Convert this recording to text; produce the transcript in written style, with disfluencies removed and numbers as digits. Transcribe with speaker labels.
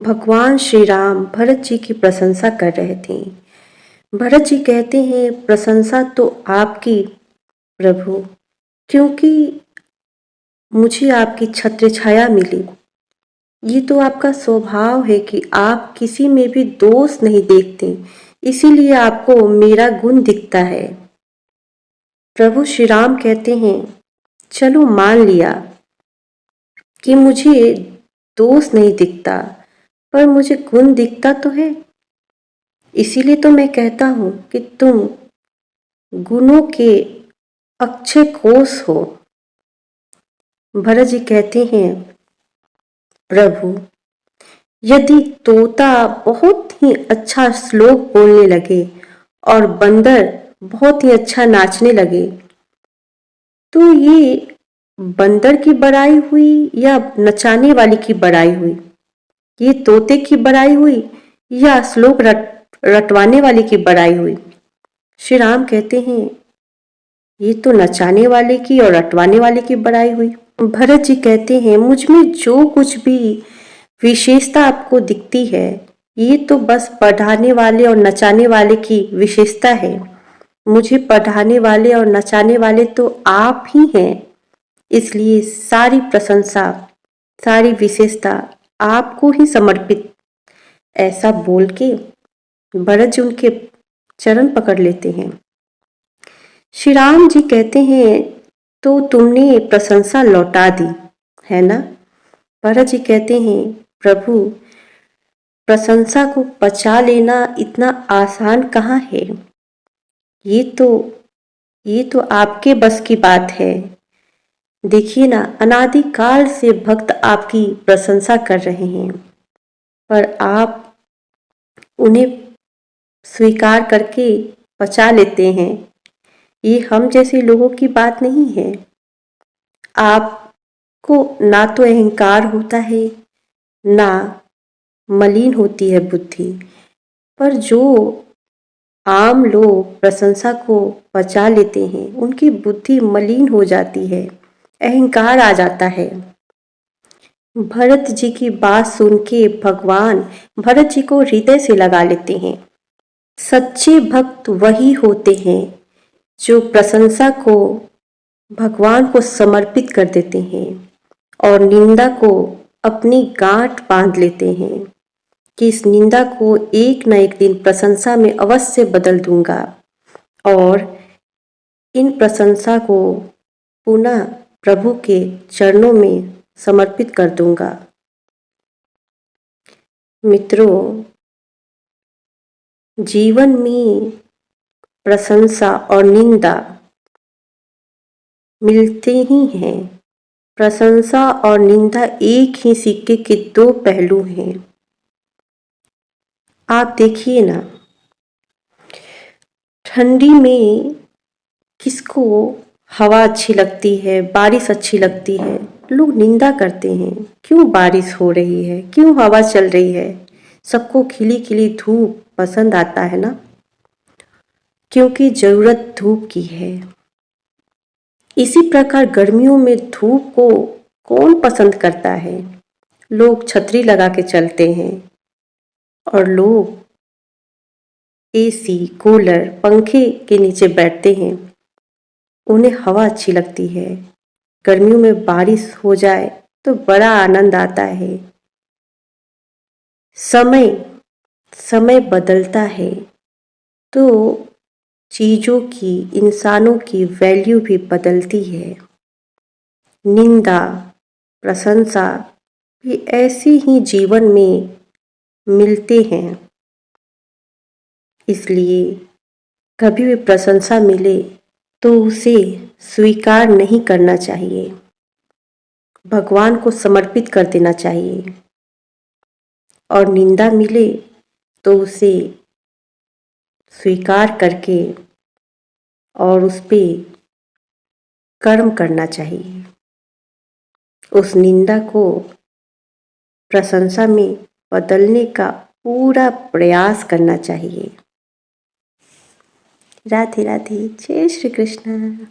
Speaker 1: भगवान श्री राम भरत जी की प्रशंसा कर रहे थे। भरत जी कहते हैं, प्रशंसा तो आपकी प्रभु, क्योंकि मुझे आपकी छत्र छाया मिली। ये तो आपका स्वभाव है कि आप किसी में भी दोष नहीं देखते, इसीलिए आपको मेरा गुण दिखता है। प्रभु श्री राम कहते हैं, चलो मान लिया कि मुझे दोष नहीं दिखता, पर मुझे गुण दिखता तो है। इसीलिए तो मैं कहता हूँ कि तुम गुणों के अक्षय कोश हो। भरत जी कहते हैं, प्रभु यदि तोता बहुत ही अच्छा श्लोक बोलने लगे और बंदर बहुत ही अच्छा नाचने लगे, तो ये बंदर की बड़ाई हुई या नचाने वाले की बड़ाई हुई? ये तोते की बड़ाई हुई या श्लोक रटवाने वाले की बड़ाई हुई? श्री राम कहते हैं, ये तो नचाने वाले की और रटवाने वाले की बड़ाई हुई। भरत जी कहते हैं, मुझ में जो कुछ भी विशेषता आपको दिखती है, ये तो बस पढ़ाने वाले और नचाने वाले की विशेषता है। मुझे पढ़ाने वाले और नचाने वाले तो आप ही हैं, इसलिए सारी प्रशंसा, सारी विशेषता आपको ही समर्पित। ऐसा बोल के भरत जी उनके चरण पकड़ लेते हैं। श्री राम जी कहते हैं, तो तुमने प्रशंसा लौटा दी है ना? भरत जी कहते हैं, प्रभु प्रशंसा को पचा लेना इतना आसान कहाँ है? ये तो आपके बस की बात है। देखिए ना, अनादिकाल से भक्त आपकी प्रशंसा कर रहे हैं, पर आप उन्हें स्वीकार करके पचा लेते हैं। ये हम जैसे लोगों की बात नहीं है। आपको ना तो अहंकार होता है, ना मलिन होती है बुद्धि, पर जो आम लोग प्रशंसा को पचा लेते हैं, उनकी बुद्धि मलिन हो जाती है, अहंकार आ जाता है। भरत जी की बात सुन के भगवान भरत जी को हृदय से लगा लेते हैं। सच्चे भक्त वही होते हैं जो प्रशंसा को भगवान को समर्पित कर देते हैं और निंदा को अपनी गांठ बांध लेते हैं कि इस निंदा को एक न एक दिन प्रशंसा में अवश्य बदल दूंगा और इन प्रशंसा को पुनः प्रभु के चरणों में समर्पित कर दूंगा। मित्रों, जीवन में प्रशंसा और निंदा मिलते ही हैं। प्रशंसा और निंदा एक ही सिक्के के दो पहलू हैं। आप देखिए ना, ठंडी में किसको हवा अच्छी लगती है, बारिश अच्छी लगती है? लोग निंदा करते हैं, क्यों बारिश हो रही है, क्यों हवा चल रही है? सबको खिली खिली धूप पसंद आता है ना, क्योंकि जरूरत धूप की है। इसी प्रकार गर्मियों में धूप को कौन पसंद करता है? लोग छतरी लगा के चलते हैं और लोग एसी, कूलर, पंखे के नीचे बैठते हैं। उन्हें हवा अच्छी लगती है। गर्मियों में बारिश हो जाए तो बड़ा आनंद आता है। समय समय बदलता है तो चीज़ों की, इंसानों की वैल्यू भी बदलती है। निंदा, प्रशंसा भी ऐसे ही जीवन में मिलते हैं। इसलिए कभी भी प्रशंसा मिले तो उसे स्वीकार नहीं करना चाहिए, भगवान को समर्पित कर देना चाहिए। और निंदा मिले तो उसे स्वीकार करके और उस पे कर्म करना चाहिए। उस निंदा को प्रशंसा में बदलने का पूरा प्रयास करना चाहिए। राधे राधे, जय श्री कृष्ण।